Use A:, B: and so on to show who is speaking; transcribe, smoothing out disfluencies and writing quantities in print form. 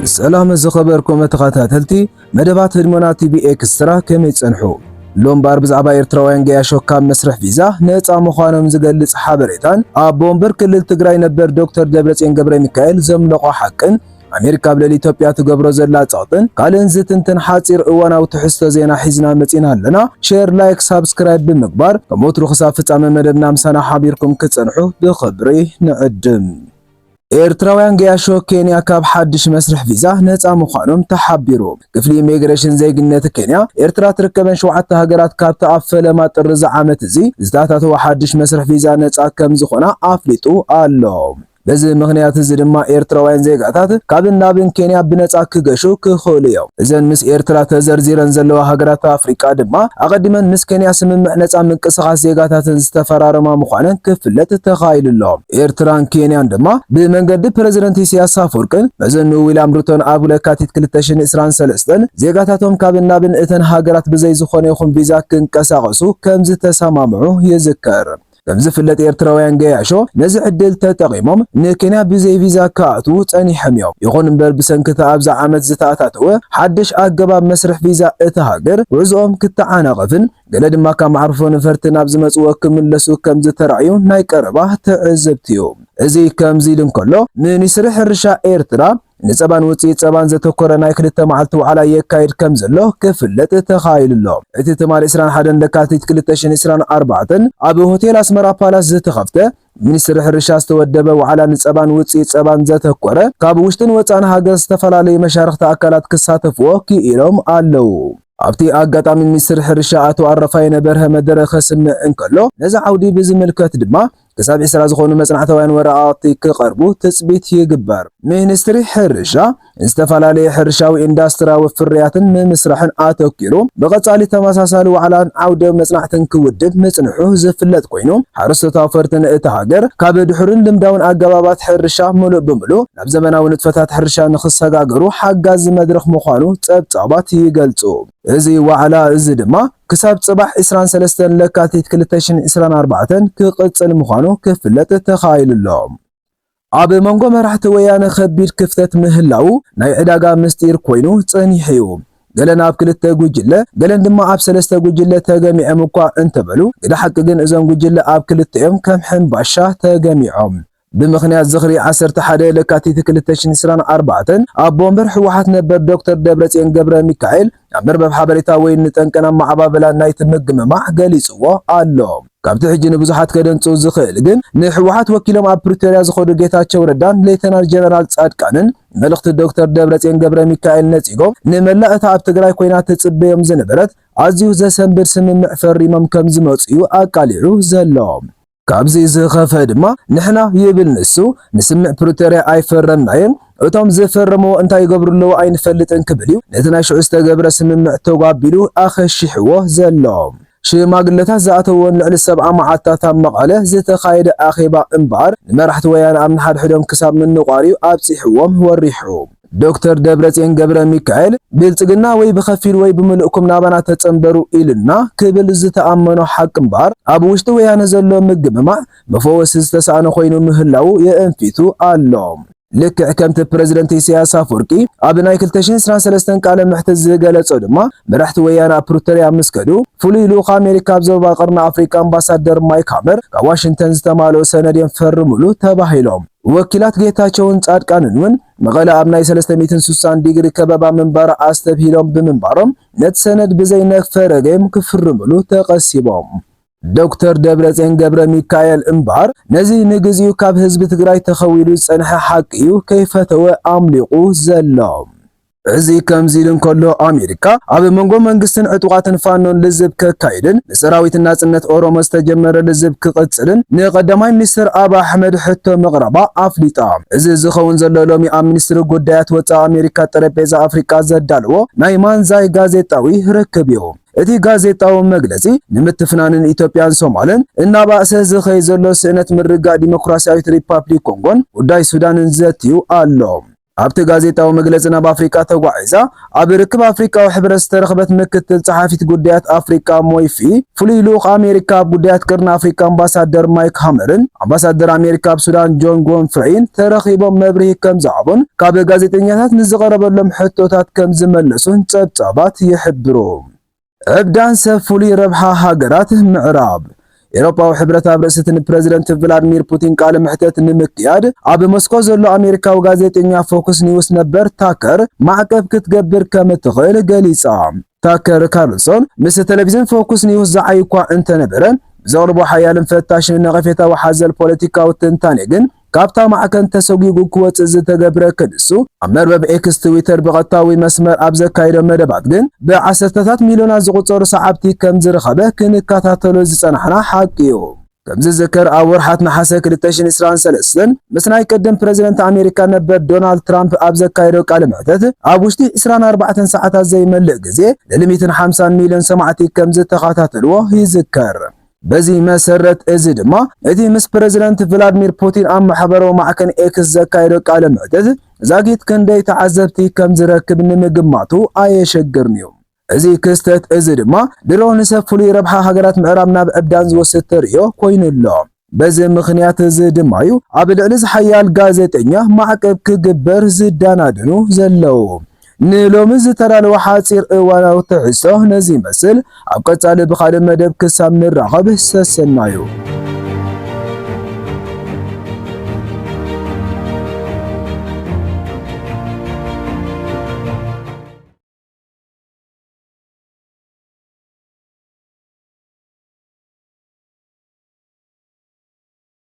A: السلام زخبركم تخاتاتلتي مدبات هدمونا تي بي اكسترا كم يتصنحو لومبار بزعبا إرتراوين جياشو كام مسرح فيزا نيت مخانم زغلص حبريتان بومبر كلل تግራይ ነበር ዶክተር ደብረጽዮን ገብረ ሚካኤል ዘምለቆ حقን አሜሪካ ብለል ኢትዮጵያ ትገብሮ ዘላ ጻውጥን ቃልን ዝትንትን ሓጺር እዋናው ትሕስተ ዜና ሒዝና መጺና ኣለና ሼር ላይክ ሳብስክራይብ ብምግባር ከሞትሩ ክሳብ ፍጻመ መደብና ምሳና ሓቢርኩም ክጽንሑ ብኽብሪ ንዕድም ኤርትራውያን ገያሾ ኬንያ ካብ ሓድሽ መስርሕ ቪዛ ነፃ ምዃኖም ተሓቢሩ ክፍሊ ኢሚግሬሽን ዜግነት ኬንያ ኤርትራ ትርከበን 7 ሃገራት ካብ ተኣፈለ ማጥር ዓመት እዚ ዝታታተው ሓድሽ መስርሕ ቪዛ ነፃ ከም ዝኾና ኣፍሊጡ ኣሎ በዚ ምኽንያት እዚ ድማ ኤርትራውያን ዜጋታት ካብ ናብን ኬንያ ብነፃ ክገሹ ክኽእሉ እዮም እዘን ምስ ኤርትራ ተዘርዚረን ዘለዋ ሃገራት ኣፍሪቃ ድማ ኣቀዲመን ምስ ኬንያ ስምምዕ ነፃ ምንቅስቓስ ዜጋታትን ዝተፈራረማ ምዃነን ክፍለጥ ተኻኢሉሎም ኤርትራን ኬንያን ድማ ብመንገዲ ፕሬዝደንት ኢሳያስ አፈወርቅን መዘኑ ዊልያም ሩቶን ኣብ ለካቲት 2023 ዜጋታቶም ካብ ናብን እተን ሃገራት ብዘይ ዝኾነ ይኹን ቪዛ ክንቀሳቐሱ ከም ዝተሰማምዑ ይዝከር ከምዚ ፍለጥ ኤርትራውያን ገያሾ ነዚ ዕድል ተጠቂሞም ንኬንያ ብዘይ ቪዛ ካኣቱ ጸኒሖም እዮም ይኹን እምበር ብሰንኪታ ኣብዛ ዓመት ዝተኣታተወ ሓድሽ ኣገባብ መስርሕ ቪዛ እቲ ሃገር ጉዕዞኦም ክትዓናቐፍን ገለ ድማ ካብ ማዕርፎ ነፈርቲ ናብ ዝመጽኡ ክምለሱ ከም ዝተራእዩ ናይ ቀረባ ትዕዝብቲ እዩ እዚ ከምዚ ኢሉ እንከሎ ሚኒስትሪ ሕርሻ ኤርትራ ንጸባን ውጽኢት ጸባን ዘተኮረ ናይ ክልተ መዓልቲ ዋዕላ የካይድ ከም ዘሎ ክፍለጥ ተኻኢሉሎ እቲ ትማል 21 ለካቲት 2024 ኣብ ሆቴል ኣስመራ ፓላስ ዝተኸፍተ ሚኒስትሪ ሕርሻ ዝተወደበ ዋዕላ ንጸባን ውጽኢት ጸባን ዘተኮረ ካብ ውሽጥን ወጻን ሃገር ዝተፈላለዩ መሻርክቲ ኣካላት ክሳተፍዎ ክኢሎም ኣለው ኣብቲ ኣጋጣሚ ሚኒስትሪ ሕርሻ ኣቶ ኣረፋይ ነበርሀ መደረ ክስምዕ እንከሎ ነዚ ዓውዲ ብዝምልከት ድማ كساب إسرا زخونو مصنعتوين ورقاتي كقربو تثبيت يجبر مينستري حرشا استفالالي حرشاوي اندستراوي فرياتن من مسرحن آتوكيرو بقصالي تماساسالو على عودة مصنعتن كودد مصنحو زفلت كوينو حرستو تافرتن اتهاجر كابد حرن لمداون أقبابات حرشا ملو بملو ناب زمناو نتفتات حرشا نخصاقاقرو حقاز مدرخ مخانو تابت يقلتو ازي وعلا ازي دما كساب صباح إسران سلستن لكاتيت 2024 كقصل مخانو كفلت تخايل اللوم عب منغو مرحت ويانا خبير كفتت مهلاو ناي عداقا مستير كوينو تصنيحيو قلن عب كلتا قجلة قلن دما عب سلستا قجلة تاقامي عمقوا انتبلو إذا حققن ازان قجلة عب كلتا يوم كم حن باشا تاقامي عم بمخنيات زغري عسر تحدي لكاتيت 2024 ኣብ ቦምበር ሕወሓት ነበር ዶክተር ደብረጽዮን ገብረ ሚካኤል ኣመርበብ ሓበሬታ ወይ ንጠንቀና ማዕባበላ ናይ ትምግመማዕ ገሊጽዎ ኣሎ ካብቲ ሕጂ ንብዙሓት ከደንጹ ዝኽእል ግን ንሕወሓት ወኪሎም ኣብ ፕሪቶሪያ ዝኸዱ ጌታቸው ረዳን ሌተናል ጀነራል ጻድቃንን መልእኽቲ ዶክተር ደብረጽዮን ገብረ ሚካኤል ነጺጎም ንመላእ እታ ኣብ ትግራይ ኮይና ትጽበዮም ዝነበረት ኣዝዩ ዘሰንብር ስምምዕ ፈሪሞም ከም ዝመጽኡ ኣቃሊዑ ዘሎም ካብዚ ዝኸፈ ድማ ንሕና ይብል ንሱ ንስምዕ ፕሪቶሪያ ኣይፈረምናየን እቶም ዝፈረሙ እንታይ ይገብሩለው ኣይንፈልጥን ክብል እዩ ነቲ ናይ ሽዑ ዝተገብረ ስምምዕ ተጓቢሉ ኣኸሽሕዎ ዘሎም ሽማግለታት ዝኣተውን ልዕሊ 70 መዓልታት ኣብ መቐለ ዝተኻየደ ኣኼባ እምበር ንመራሕቲ ወያነ ኣብ ንሓድሕዶም ክሳብ ምንቋርዩ ኣብፂሕዎም ወሪሑ ዶክተር ደብረጽዮን ገብረ ሚካኤል ብልጽግና ወይ በኸፊል ወይ ብምልእኩም ናባና ተጸንበሩ ኢልና ክብል ዝተኣመኖ ሓቅ እምበር ኣብ ውሽጢ ወያነ ዘሎ ምግምማዕ መፈወስ ዝተሳእነ ኮይኑ ምህላው የእንፊቱ ኣሎ ልክዕ ከምቲ ፕሬዝደንት ኢሳያስ አፈወርቂ ኣብ ናይ 2023 ቃለ ምሕተት ዝገለጸ ድማ መራሕቲ ወያነ ኣብ ፕሪቶሪያ ምስከዱ ፍሉይ ልኡኽ ኣሜሪካ ኣብ ዞባ ቀርኒ ኣፍሪካ ኣምባሳደር ማይክ ሃመር ካብ ዋሽንግተን ዝተማልኦ ሰነድ የንፈርሙሉ ተባሂሎም ወኪላት ጌታቸውን ጻድቃንን ውን መቐለ ኣብ ናይ 360 ዲግሪ ከበባ መንበር ኣስተብሂሎም ብምንባሮም ነቲ ሰነድ ብዘይ ነፈረገም ክፍርሙሉ ተቐሲቦም ዶክተር ደብረጽዮን ገብረ ሚካኤል እምበር ነዚ ንግዚኡ ካብ ህዝቢ ትግራይ ተኸዊሉ ጸንሐ ሓቂዩ ከይፈተወ ኣምሊቑ ዘሎም እዚ ከምዚ ኢሉ እንከሎ ኣሜሪካ ኣብ መንጎ መንግስትን ዕጡቃትን ፋኖን ልዝብ ከካይድን ንሰራዊት ናጽነት ኦሮሞ ዝተጀመረ ልዝብ ክቕጽልን ንቀዳማይ ሚኒስትር አብ ኣሕመድ ሕቶ መቕረባ ኣፍሊጣ እዚ ዝኸውን ዘሎ ሎሚ ኣብ ሚኒስትሪ ጉዳያት ወፃኢ አሜሪካ ጠረጴዛ ኣፍሪቃ ዘዳልዎ ናይ ማንዛይ ጋዜጣዊ ርክብ እዩ እቲ ጋዜጣዊ መግለጺ ንምትፍናንን ኢትዮጵያን ሶማልን እናባእሰ ዝኸይ ዘሎ ስእነት ምርጋእ ዲሞክራሲያዊት ሪፓብሊክ ኮንጎን ጉዳይ ሱዳንን ዘትዩ ኣሎ ኣብቲ ጋዜጣዊ መግለጽና በአፍሪካ ተጓዒዛ ኣብ ርክብ ኣፍሪካዊ ሕብረት ዝተረኸበት ምክትል ጸሓፊት ጉዳያት ኣፍሪካ ሞይፊ ፍሉይ ልኡኽ ኣሜሪካ ኣብ ጉዳያት ቀርኒ ኣፍሪካ ኣምባሳደር ማይክ ሃመርን ኣምባሳደር ኣሜሪካ ኣብ ሱዳን ጆን ጎንፍሬይን ተረኺቦም መብርሂ ከም ዝሃቡን ካብ ጋዜጠኛታት ንዝቐረበሎም ሕቶታት ከም ዝመለሱን ጸብጻባት ይሕብሩ። ዕብዳን ሰብ ፍሉይ ረብሓ ሃገራት ምዕራብ ኤሮፓዊ ሕብረት ኣብ ርእስትን ፕሬዝደንት ቭላድሚር ፑቲን ቃለ ምሕተት ንምክያድ ኣብ ሞስኮ ዘሎ ኣሜሪካዊ ጋዜጠኛ ፎክስ ኒውስ ነበር ታከር ማዕቀብ ክትገብር ከም እትኽእል ገሊጻ። ታከር ካርልሶን ምስ ቴሌቪዥን ፎክስ ኒውስ ዝዓይኳ እንተነበረን ብዘቕርቦ ሓያልን ፈታሽን ነቐፌታዊ ሓዘል ፖለቲካዊ ትንታኔ ግን ካብታ ማዕከን ተሰጊጉ ክወፅእ ዝተገብረ ክድሱ ኣብ መርበብ ኤክስ ትዊተር ብቐጥታዊ መስመር ኣብ ዘካይዶ መደባት ግን ብዓሰርተታት ሚልዮናት ዝቑጸሩ ሰዓብቲ ከም ዝረኸበ ክንከታተሎ ዝጸናሕና ሓቂ እዩ። ከም ዝዝከር ኣብ ወርሓት ነሓሰ 2023 ምስ ናይ ቀደም ፕሬዝደንት ኣሜሪካ ነበር ዶናልድ ትራምፕ ኣብ ዘካይዶ ቃለ መሕተት ኣብ ውሽጢ 24 ሰዓታት ዘይመልእ ግዜ ለ150 ሚልዮን ሰማዕቲ ከም ዝተኸታተልዎ ይዝከር። በዚ መሰረት እዚ ድማ እቲ ምስ ፕሬዝደንት ቭላድሚር ፑቲን ኣብ ማሕበራዊ ማዕከን ኤክስ ዘካይዶ ቃለ መሕተት ዛጊት ክንደይ ተዓዘብቲ ከም ዝረክብ ንምግማቱ ኣየሸግርን እዩ። እዚ ክስተት እዚ ድማ ድሮ ንሰብ ፍሉይ ረብሓ ሃገራት ምዕራብ ናብ ዕብዳን ዝወስድ ተርእዮ ኮይኑሎ። በዚ ምኽንያት እዚ ድማ እዩ ኣብ ልዕሊ ዝሓያል ጋዜጠኛ ማዕቀብ ክግበር ዝዳናድኑ ዘለዉ። ንሎሚ ዝተዳለወ ሓፂር እዋናዊ ትሕዝቶ ነዚ ይመስል። ኣብ ቀጻሊ ብኻልእ መደብ ክሳብ ንራኸብ ሰሰናዩ።